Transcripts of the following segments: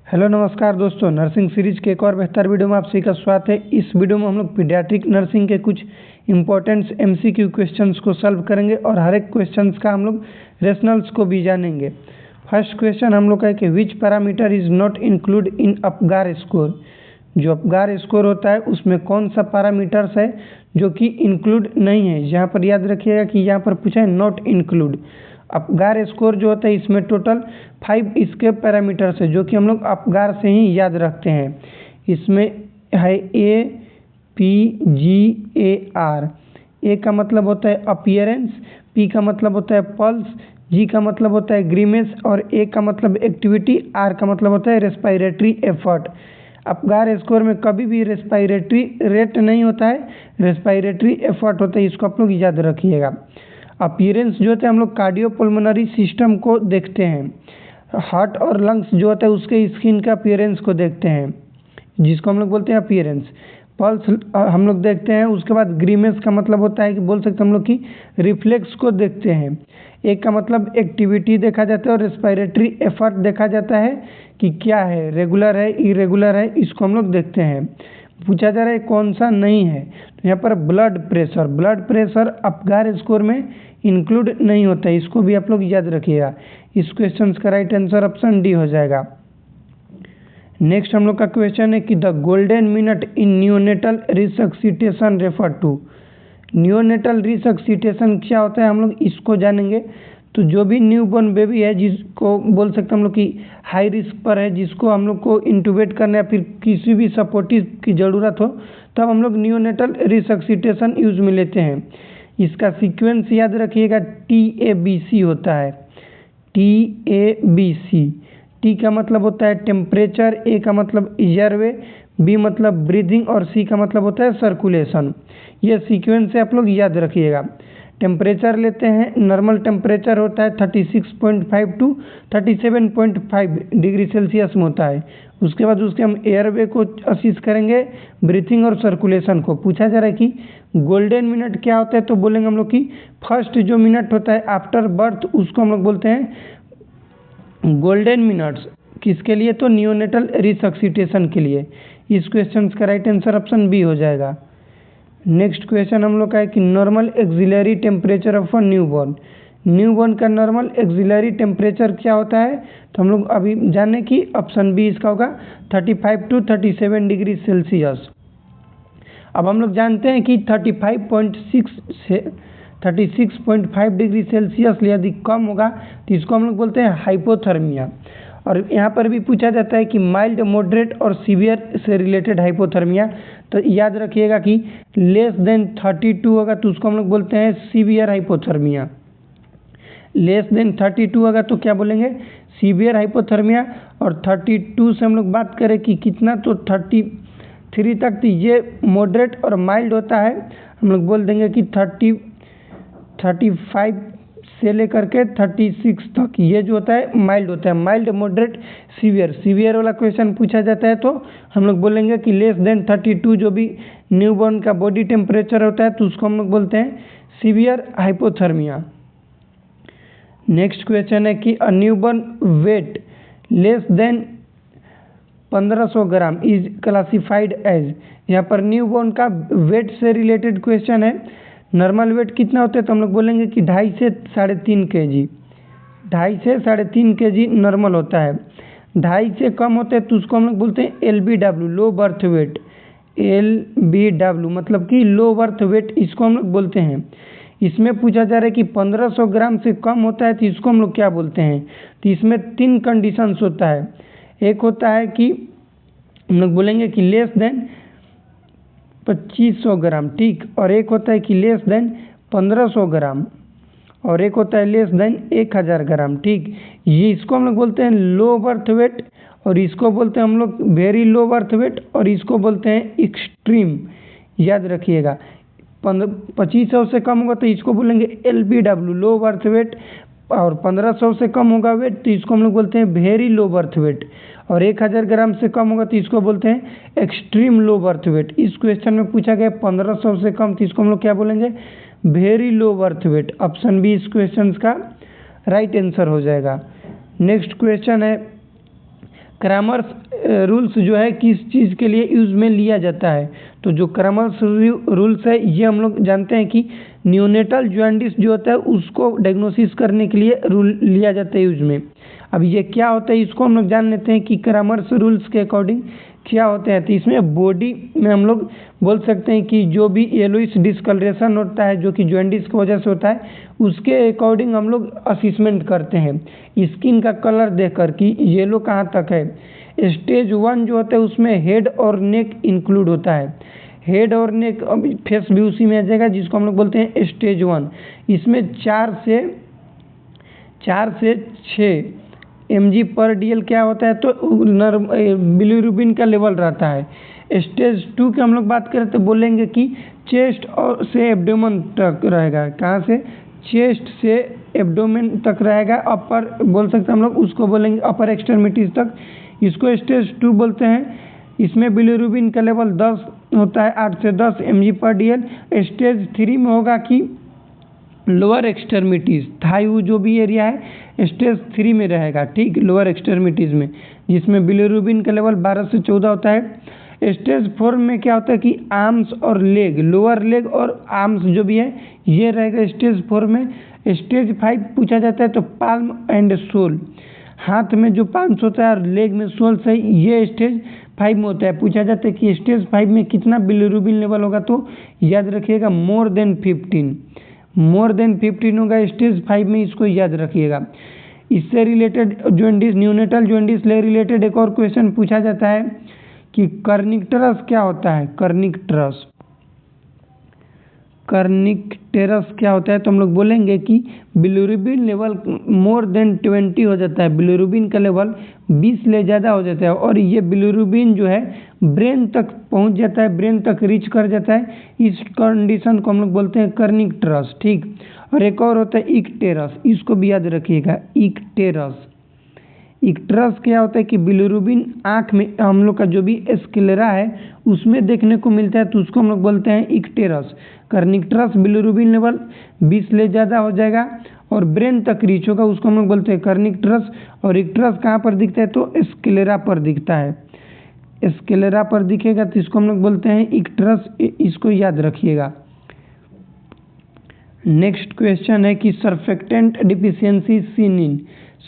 Hello नमस्कार दोस्तों, nursing series के एक और बेहतर वीडियो में आप सभी का स्वागत है। इस वीडियो में हम लोग पीडियाट्रिक नर्सिंग के कुछ इंपॉर्टेंट एमसीक्यू क्वेश्चंस को सॉल्व करेंगे और हर एक क्वेश्चंस का हम लोग रेशनल्स को भी जानेंगे। फर्स्ट क्वेश्चन हम लोग का है कि which parameter is not include in Apgar score. जो अपगार स्कोर होता है उसमें कौन सा पैरामीटर्स है जो कि इंक्लूड नहीं है। यहाँ पर याद रखिएगा कि यहाँ पर पूछा है नॉट इंक्लूड। अपगार स्कोर जो होता है इसमें टोटल 5 इसके पैरामीटर्स है जो कि हम लोग अपगार से ही याद रखते हैं। इसमें है A P G A R. ए का मतलब होता है अपीयरेंस, पी का मतलब होता है पल्स, जी का मतलब होता है ग्रीमेस और ए का मतलब एक्टिविटी, आर का मतलब होता है रेस्पिरेटरी एफर्ट। अपगार स्कोर में कभी भी रेस्पिरेटरी रेट नहीं होता है, रेस्पिरेटरी एफर्ट होता है, इसको आप लोग याद रखिएगा। अपीयरेंस जो होता है हम लोग कार्डियोपल्मोनरी सिस्टम को देखते हैं। हार्ट और लंग्स जो होता है उसके स्किन का अपीयरेंस को देखते हैं जिसको हम लोग बोलते हैं अपीयरेंस। पल्स हम लोग देखते हैं। उसके बाद ग्रीमेस का मतलब होता है कि बोल सकते हम लोग कि रिफ्लेक्स को देखते हैं। एक का मतलब एक्टिविटी देखा जाता है और रेस्पिरेटरी एफर्ट देखा जाता है कि क्या है, रेगुलर है इरेगुलर है, इसको हम लोग देखते हैं। पूछा जा रहा है कौन सा नहीं है, तो यहाँ पर ब्लड प्रेशर अपगार स्कोर में इंक्लूड नहीं होता है, इसको भी आप लोग याद रखिएगा। इस क्वेश्चन का राइट आंसर ऑप्शन डी हो जाएगा। नेक्स्ट हम लोग का क्वेश्चन है कि the golden minute in neonatal resuscitation refer to. Neonatal resuscitation क्या होता है हम लोग इसको जानेंगे। तो जो भी न्यूबॉर्न बेबी है जिसको बोल सकते हम लोग कि हाई रिस्क पर है, जिसको हम लोग को इंटूबेट करना या फिर किसी भी सपोर्टिव की ज़रूरत हो, तब हम लोग न्यूनेटल रिसक्सिटेशन यूज में लेते हैं। इसका सीक्वेंस याद रखिएगा, TABC होता है, TABC। टी का मतलब होता है टेम्परेचर, ए का मतलब एयरवे, बी मतलब ब्रीदिंग और सी का मतलब होता है सर्कुलेशन। ये सीक्वेंस से आप लोग याद रखिएगा। टेम्परेचर लेते हैं, नॉर्मल टेम्परेचर होता है 36.5 टू 37.5 डिग्री सेल्सियस में होता है। उसके बाद उसके हम एयरवे को असिस्ट करेंगे, ब्रीथिंग और सर्कुलेशन को। पूछा जा रहा है कि गोल्डन मिनट क्या होता है, तो बोलेंगे हम लोग कि फर्स्ट जो मिनट होता है आफ्टर बर्थ उसको हम लोग बोलते हैं गोल्डन मिनट्स। किसके लिए, तो न्यूनेटल रिसक्सिटेशन के लिए। इस क्वेश्चन का राइट आंसर ऑप्शन बी हो जाएगा। नेक्स्ट क्वेश्चन हम लोग का है कि normal axillary temperature of a newborn का नॉर्मल एक्सिलरी टेम्परेचर क्या होता है, तो हम लोग अभी जाने कि ऑप्शन बी इसका होगा 35 टू 37 डिग्री सेल्सियस। अब हम लोग जानते हैं कि 35.6 से 36.5 डिग्री सेल्सियस यदि कम होगा तो इसको हम लोग बोलते हैं हाइपोथर्मिया। और यहाँ पर भी पूछा जाता है कि माइल्ड, मॉडरेट और सीवियर से रिलेटेड हाइपोथर्मिया। तो याद रखिएगा कि लेस देन 32 होगा तो उसको हम लोग बोलते हैं सीवियर हाइपोथर्मिया। लेस देन 32 होगा तो क्या बोलेंगे, सीवियर हाइपोथर्मिया। और 32 से हम लोग बात करें कि कितना, तो 33 तक, तो ये मॉडरेट और माइल्ड होता है। हम लोग बोल देंगे कि 35 से लेकर के 36 तक ये जो होता है माइल्ड होता है। माइल्ड, मॉडरेट, सीवियर वाला क्वेश्चन पूछा जाता है तो हम लोग बोलेंगे कि लेस देन 32 जो भी न्यूबॉर्न का बॉडी टेम्परेचर होता है तो उसको हम लोग बोलते हैं सीवियर हाइपोथर्मिया। नेक्स्ट क्वेश्चन है कि a newborn weight less than 1500 gram is classified as. यहाँ पर न्यूबॉर्न का वेट से रिलेटेड क्वेश्चन है। नॉर्मल वेट कितना होता है, तो हम लोग बोलेंगे कि 2.5 से 3.5 kg, 2.5 से 3.5 kg नॉर्मल होता है। 2.5 से कम होता है तो उसको हम लोग बोलते हैं LBW, लो बर्थ वेट। LBW मतलब कि लो बर्थ वेट, इसको हम लोग बोलते हैं। इसमें पूछा जा रहा है कि 1500 ग्राम से कम होता है तो इसको हम लोग क्या बोलते हैं। तो इसमें 3 कंडीशंस होता है। एक होता है कि हम लोग बोलेंगे कि लेस देन 2500 ग्राम, ठीक, और एक होता है कि लेस देन 1500 ग्राम, और एक होता है लेस देन 1000 ग्राम, ठीक। ये इसको हम लोग बोलते हैं लो बर्थ वेट, और इसको बोलते हैं हम लोग वेरी लो बर्थ वेट, और इसको बोलते हैं एक्सट्रीम। याद रखिएगा, 2500 से कम होगा तो इसको बोलेंगे LBW, लो बर्थ वेट, और 1500 से कम होगा वेट तो इसको हम लोग बोलते हैं वेरी लो बर्थ वेट, और 1000 ग्राम से कम होगा तो इसको बोलते हैं एक्सट्रीम लो बर्थ वेट। इस क्वेश्चन में पूछा गया 1500 से कम तो इसको हम लोग क्या बोलेंगे, very low birth weight. Option B इस क्वेश्चन का राइट आंसर हो जाएगा। नेक्स्ट क्वेश्चन है क्रैमर्स रूल्स जो है किस चीज़ के लिए यूज़ में लिया जाता है? तो जो क्रैमर्स रूल्स है ये हम लोग जानते हैं कि न्यूनेटल जॉन्डिस जो होता है उसको डायग्नोसिस करने के लिए रूल लिया जाता है यूज में। अब ये क्या होता है इसको हम लोग जान लेते हैं कि क्रैमर्स रूल्स के अकॉर्डिंग क्या होते हैं। तो इसमें बॉडी में हम लोग बोल सकते हैं कि जो भी येलोइश डिस्कलरेशन होता है जो कि जॉन्डिस की वजह से होता है उसके अकॉर्डिंग हम लोग असेसमेंट करते हैं स्किन का कलर देखकर कि येलो कहाँ तक है। स्टेज 1 जो होता है उसमें हेड और नेक इंक्लूड होता है। हेड और नेक फेस भी उसी में आ जाएगा जिसको हम लोग बोलते हैं स्टेज 1। इसमें 4 से 6 mg/dl क्या होता है तो बिलिरुबिन का लेवल रहता है। स्टेज 2 की हम लोग बात करें तो बोलेंगे कि चेस्ट और से एब्डोमेन तक रहेगा। कहाँ से? चेस्ट से एब्डोमेन तक रहेगा। अपर बोल सकते हैं हम लोग उसको बोलेंगे अपर एक्सट्रीमिटीज तक, इसको स्टेज 2 बोलते हैं। इसमें बिलिरुबिन का लेवल 10 होता है, 8 से 10 mg/dl। स्टेज 3 में होगा कि लोअर एक्सट्रीमिटीज थाई जो भी एरिया है स्टेज 3 में रहेगा, ठीक, लोअर एक्सट्रीमिटीज में, जिसमें बिलिरुबिन का लेवल 12 से 14 होता है। स्टेज 4 में क्या होता है कि आर्म्स और लेग, लोअर लेग और आर्म्स जो भी है ये रहेगा स्टेज 4 में। स्टेज 5 पूछा जाता है तो पाल्म एंड सोल, हाथ में जो पाल्म्स होता है और लेग में सोल्स है ये स्टेज 5 में होता है। पूछा जाता है कि स्टेज 5 में कितना बिलिरुबिन लेवल होगा तो याद रखिएगा मोर देन 15 होगा स्टेज 5 में, इसको याद रखिएगा। इससे रिलेटेड जॉन्डिस, न्यूनेटल जॉन्डिस से रिलेटेड एक और क्वेश्चन पूछा जाता है कि कर्निक्टेरस क्या होता है? कर्निक्टेरस क्या होता है तो हम लोग बोलेंगे कि बिलिरुबिन लेवल मोर देन 20 हो जाता है, बिलिरुबिन का लेवल 20 ले ज़्यादा हो जाता है और ये बिलिरुबिन जो है ब्रेन तक पहुंच जाता है, ब्रेन तक रीच कर जाता है। इस कंडीशन को हम लोग बोलते हैं कर्निक्टेरस, ठीक। और एक और होता है इक्टेरस, इसको भी याद रखिएगा, इक्टेरस क्या होता है कि बिलिरुबिन आँख में हम लोग का जो भी स्क्लेरा है उसमें देखने को मिलता है तो उसको हम लोग बोलते हैं इक्टेरस। कर्निक्टेरस बिलिरुबिन लेवल 20 ले ज़्यादा हो जाएगा और ब्रेन तक रीच होगा, उसको हम लोग बोलते हैं कर्निक्टेरस। और इक्टेरस कहाँ पर दिखता है तो स्क्लेरा पर दिखता है, स्क्लेरा पर दिखेगा तो इसको हम लोग बोलते हैं इक्टेरस, इसको याद रखिएगा। नेक्स्ट क्वेश्चन है कि surfactant deficiency seen in.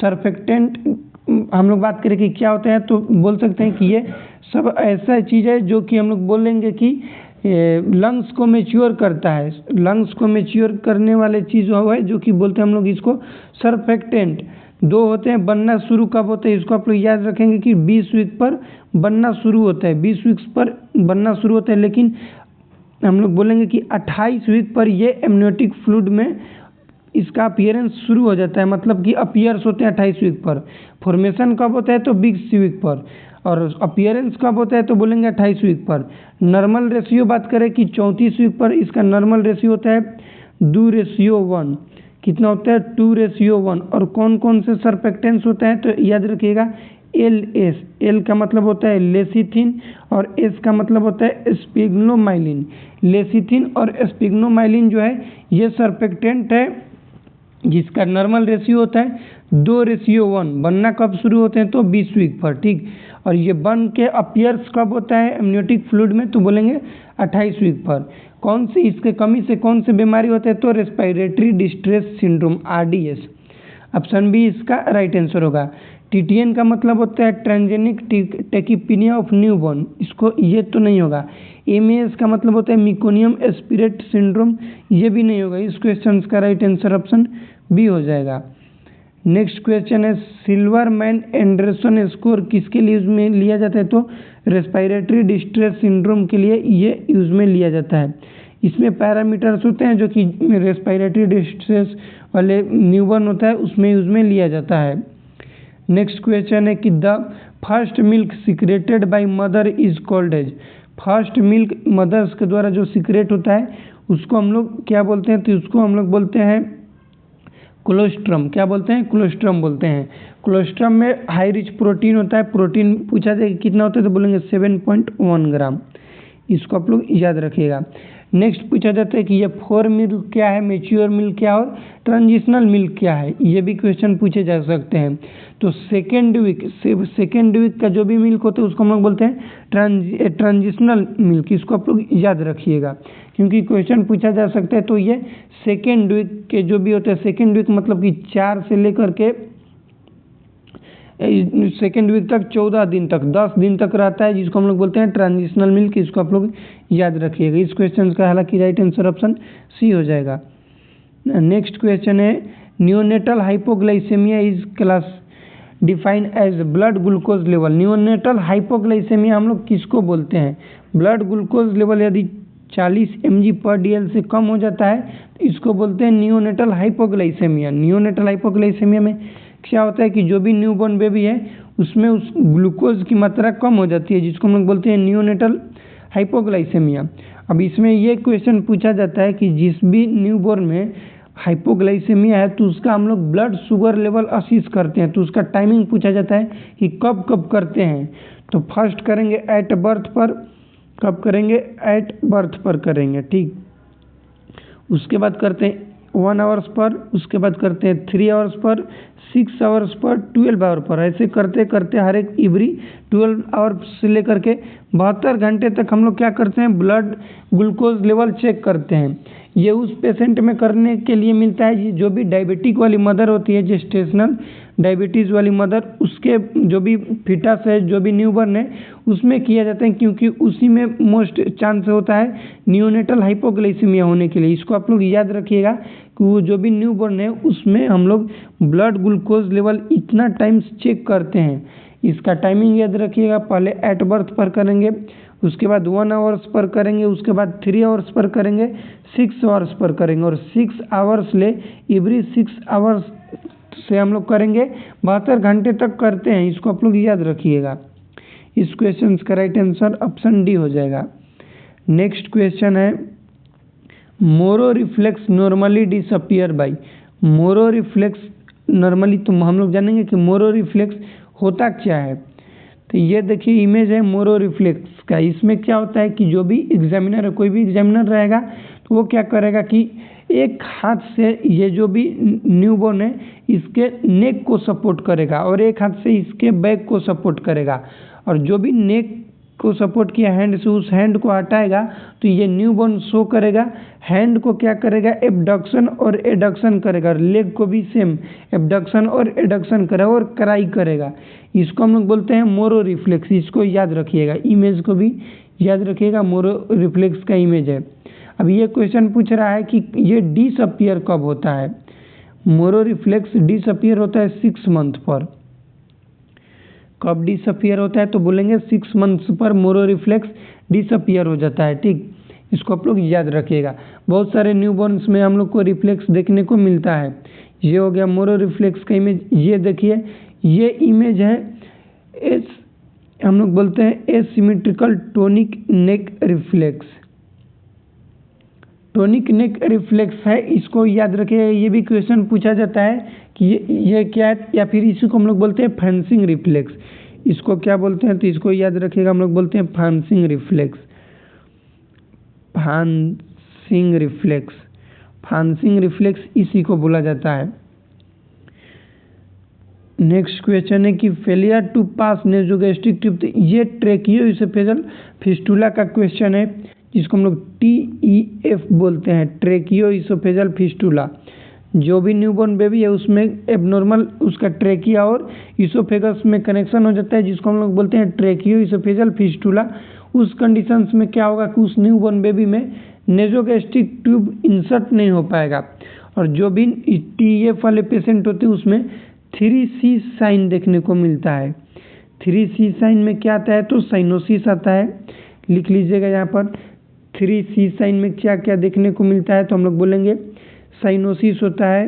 Surfactant हम लोग बात करें कि क्या होता है तो बोल सकते हैं कि ये सब ऐसा चीज़ है जो कि हम लोग बोलेंगे कि लंग्स को मैच्योर करता है। लंग्स को मैच्योर करने वाले चीज़ वो है जो कि बोलते हैं हम लोग इसको सर्फेक्टेंट। 2 होते हैं, बनना शुरू कब होता है इसको आप लोग याद रखेंगे कि 20 वीक पर बनना शुरू होता है, 20 वीक्स पर बनना शुरू होता है। लेकिन हम लोग बोलेंगे कि 28 वीक पर ये एमनियोटिक फ्लूइड में इसका अपीयरेंस शुरू हो जाता है, मतलब कि अपीयर्स होते हैं 28 वीक पर। फॉर्मेशन कब होता है तो 20 वीक पर, और अपीयरेंस कब होता है तो बोलेंगे 28 वीक पर। नॉर्मल रेशियो बात करें कि 34 वीक पर इसका नॉर्मल रेशियो होता है 2:1। कितना होता है 2:1। और कौन कौन से सर्फेक्टेंट्स होता है तो याद रखिएगा LS, L का मतलब होता है लेसिथिन और S का मतलब होता है स्पिग्नोमाइलिन। लेसिथिन और स्पिग्नोमाइलिन जो है ये सर्फेक्टेंट है जिसका नॉर्मल रेशियो होता है 2:1। बनना कब शुरू होते हैं तो 20 वीक पर, ठीक। और ये बन के अपीयर्स कब होता है एमनियोटिक फ्लूइड में तो बोलेंगे 28 वीक पर। कौन सी इसके कमी से कौन से बीमारी होते हैं तो respiratory distress syndrome, RDS। Option B इसका राइट आंसर होगा। TTN का मतलब होता है ट्रांजेनिक टेकिपीनिया ऑफ न्यूबॉर्न, इसको ये तो नहीं होगा। MAS का मतलब होता है मिकोनियम एस्पिरेट सिंड्रोम, ये भी नहीं होगा। इस क्वेश्चन का राइट आंसर ऑप्शन बी हो जाएगा। नेक्स्ट क्वेश्चन है सिल्वरमैन एंडरसन स्कोर किसके लिए यूज में लिया जाता है तो रेस्पिरेटरी डिस्ट्रेस सिंड्रोम के लिए ये यूज में लिया जाता है। इसमें पैरामीटर्स होते हैं जो कि रेस्पिरेटरी डिस्ट्रेस वाले न्यूबॉर्न होता है उसमें यूज में लिया जाता है। नेक्स्ट क्वेश्चन है कि the first milk secreted by mother is called as. First milk mothers के द्वारा जो सिक्रेट होता है उसको हम लोग क्या बोलते हैं तो उसको हम लोग बोलते हैं कोलोस्ट्रम। क्या बोलते हैं? कोलोस्ट्रम बोलते हैं। कोलोस्ट्रम में हाई रिच प्रोटीन होता है। प्रोटीन पूछा जाए कितना होता है तो बोलेंगे 7.1 ग्राम, इसको आप लोग याद रखिएगा। नेक्स्ट पूछा जाता है कि ये फोर मिल्क क्या है, मैच्योर मिल्क क्या है और ट्रांजिशनल मिल्क क्या है, ये भी क्वेश्चन पूछे जा सकते हैं। तो सेकेंड वीक का जो भी मिल्क होता है उसको हम लोग बोलते हैं ट्रांजिशनल मिल्क, इसको आप लोग याद रखिएगा क्योंकि क्वेश्चन पूछा जा सकता है। तो ये सेकेंड वीक के जो भी होते हैं, सेकेंड वीक मतलब कि 4 से लेकर के सेकेंड वीक तक 14 दिन तक 10 दिन तक रहता है, जिसको हम लोग बोलते हैं ट्रांजिशनल मिल्क, इसको आप लोग याद रखिएगा। इस क्वेश्चन का हालांकि राइट आंसर ऑप्शन सी हो जाएगा। नेक्स्ट क्वेश्चन है neonatal hypoglycaemia is class define as blood glucose level. Neonatal hypoglycaemia हम लोग किसको बोलते हैं? ब्लड ग्लूकोज लेवल यदि 40 mg/dl से कम हो जाता है तो इसको बोलते हैं नियोनेटल हाइपोग्लाइसेमिया। नियोनेटल हाइपोग्लाइसेमिया में क्या होता है कि जो भी न्यूबॉर्न बेबी है उसमें उस ग्लूकोज की मात्रा कम हो जाती है, जिसको हम लोग बोलते हैं नियोनेटल हाइपोग्लाइसेमिया। अब इसमें ये क्वेश्चन पूछा जाता है कि जिस भी न्यूबॉर्न में हाइपोग्लाइसेमिया है तो उसका हम लोग ब्लड शुगर लेवल असेस करते हैं, तो उसका टाइमिंग पूछा जाता है कि कब कब करते हैं। तो फर्स्ट करेंगे एट बर्थ पर, कब करेंगे? एट बर्थ पर करेंगे, ठीक। उसके बाद करते हैं 1 आवर्स पर, उसके बाद करते हैं 3 hours per, 6 hours per, 12 our पर। ऐसे करते करते हर एक एवरी 12 आवर्स से लेकर के 72 घंटे तक हम लोग क्या करते हैं? ब्लड ग्लूकोज लेवल चेक करते हैं। ये उस पेशेंट में करने के लिए मिलता है जो भी डायबिटिक वाली मदर होती है, जेस्टेशनल डायबिटीज़ वाली मदर, उसके जो भी फीटस है, जो भी न्यूबॉर्न है उसमें किया जाता है, क्योंकि उसी में मोस्ट चांस होता है नियोनेटल हाइपोग्लाइसेमिया होने के लिए। इसको आप लोग याद रखिएगा कि वो जो भी न्यूबॉर्न है उसमें हम लोग ब्लड ग्लूकोज लेवल इतना टाइम्स चेक करते हैं। इसका टाइमिंग याद रखिएगा, पहले एट बर्थ पर करेंगे, उसके बाद 1 आवर्स पर करेंगे, उसके बाद 3 आवर्स पर करेंगे, 6 आवर्स पर करेंगे और 6 आवर्स ले एवरी 6 आवर्स से हम लोग करेंगे 72 घंटे तक करते हैं। इसको आप लोग याद रखिएगा। इस क्वेश्चन का राइट आंसर ऑप्शन डी हो जाएगा। नेक्स्ट क्वेश्चन है Moro reflex normally disappear by. Moro reflex normally तो हम लोग जानेंगे कि मोरो रिफ्लेक्स होता क्या है। तो ये देखिए इमेज है मोरो रिफ्लेक्स का। इसमें क्या होता है कि जो भी एग्जामिनर है, कोई भी एग्जामिनर रहेगा तो वो क्या करेगा कि एक हाथ से ये जो भी न्यूबॉर्न है इसके नेक को सपोर्ट करेगा और एक हाथ से इसके बैक को सपोर्ट करेगा, और जो भी नेक को सपोर्ट किया हैंड से उस हैंड को हटाएगा तो ये न्यूबॉर्न शो करेगा। हैंड को क्या करेगा? एबडक्शन और एडक्शन करेगा, लेग को भी सेम एबडक्शन और एडक्शन करेगा और क्राई करेगा। इसको हम लोग बोलते हैं मोरो रिफ्लेक्स। इसको याद रखिएगा, इमेज को भी याद रखिएगा, मोरो रिफ्लेक्स का इमेज है। अब ये क्वेश्चन पूछ रहा है कि ये डिसअपियर कब होता है? मोरो रिफ्लेक्स डिसअपियर होता है 6 मंथ पर। कब डिसअपियर होता है? तो बोलेंगे 6 मंथ्स पर मोरो रिफ्लेक्स डिसअपियर हो जाता है, ठीक। इसको आप लोग याद रखिएगा। बहुत सारे न्यूबॉर्न्स में हम लोग को रिफ्लेक्स देखने को मिलता है। ये हो गया मोरो रिफ्लेक्स का इमेज। ये देखिए ये इमेज है हम लोग बोलते हैं एसिमेट्रिकल टोनिक नेक रिफ्लेक्स। टोनिक नेक रिफ्लेक्स है, इसको याद रखिएगा। ये भी क्वेश्चन पूछा जाता है कि ये क्या है, या फिर इसी को हम लोग बोलते हैं फैंसिंग रिफ्लेक्स। इसको क्या बोलते हैं? तो इसको याद रखिएगा, हम लोग बोलते हैं fencing reflex. Fencing reflex, fencing reflex इसी को बोला जाता है। नेक्स्ट क्वेश्चन है कि फेलियर टू पास नेसोगैस्ट्रिक ट्यूब। ये ट्रेकियोइसोफेजल फिस्टुला का क्वेश्चन है, जिसको हम लोग TEF बोलते हैं, ट्रेकियोइसोफेजल फिस्टुला। जो भी न्यूबॉर्न बेबी है उसमें एबनॉर्मल उसका ट्रेकिया और इसोफेगस में कनेक्शन हो जाता है, जिसको हम लोग बोलते हैं ट्रेकियोइसोफेजल फिस्टुला। उस कंडीशंस में क्या होगा कि उस न्यूबॉर्न बेबी में नेसोगैस्ट्रिक ट्यूब इंसर्ट नहीं हो पाएगा। और जो भी TEF वाले पेशेंट होते हैं उसमें 3C साइन देखने को मिलता है। 3C साइन में क्या आता है? तो साइनोसिस आता है। लिख लीजिएगा यहाँ पर 3C साइन में क्या क्या देखने को मिलता है। तो हम लोग बोलेंगे साइनोसिस होता है,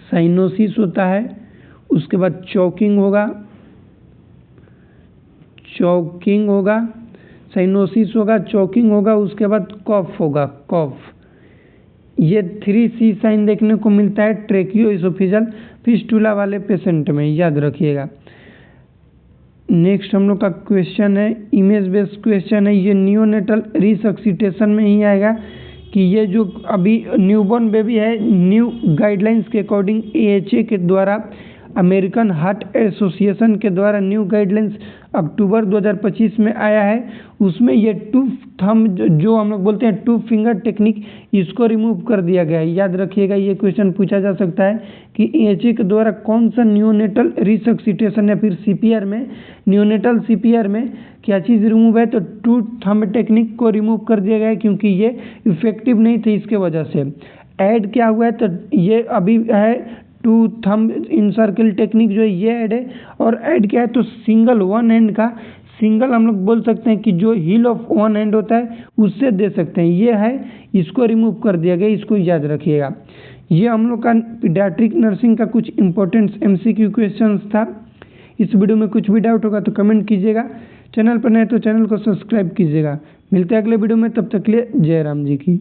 साइनोसिस होता है, उसके बाद चौकिंग होगा, चौकिंग होगा, साइनोसिस होगा, चौकिंग होगा, उसके बाद कफ होगा, कफ। ये 3C साइन देखने को मिलता है ट्रेकियोइसोफेजल फिस्टुला वाले पेशेंट में, याद रखिएगा। नेक्स्ट हम लोग का क्वेश्चन है, इमेज बेस्ड क्वेश्चन है। ये नियोनेटल रिसक्सिटेशन में ही आएगा कि ये जो अभी न्यूबॉर्न बेबी है, न्यू गाइडलाइंस के अकॉर्डिंग AHA के द्वारा, अमेरिकन हार्ट एसोसिएशन के द्वारा न्यू गाइडलाइंस अक्टूबर 2025 में आया है। उसमें ये टू थंब जो हम लोग बोलते हैं टू फिंगर टेक्निक, इसको रिमूव कर दिया गया है। याद रखिएगा, ये क्वेश्चन पूछा जा सकता है कि AHA के द्वारा कौन सा नियोनेटल रिसक्सिटेशन या फिर CPR में, नियोनेटल CPR में क्या चीज़ रिमूव है, तो टू थंब टेक्निक को रिमूव कर दिया गया है क्योंकि ये इफेक्टिव नहीं थे, इसके वजह से। ऐड क्या हुआ है, तो ये अभी है टू थंब इनसर्कल टेक्निक जो है ये ऐड है। और ऐड क्या है, तो सिंगल वन हैंड का, सिंगल हम लोग बोल सकते हैं कि जो हील ऑफ वन हैंड होता है उससे दे सकते हैं, ये है, इसको रिमूव कर दिया गया, इसको याद रखिएगा। ये हम लोग का पीडियाट्रिक नर्सिंग का कुछ इंपॉर्टेंट MCQ क्वेश्चंस था। इस वीडियो में कुछ भी डाउट होगा तो कमेंट कीजिएगा। चैनल पर नए तो चैनल को सब्सक्राइब कीजिएगा। मिलते हैं अगले वीडियो में, तब तक के लिए जय राम जी की।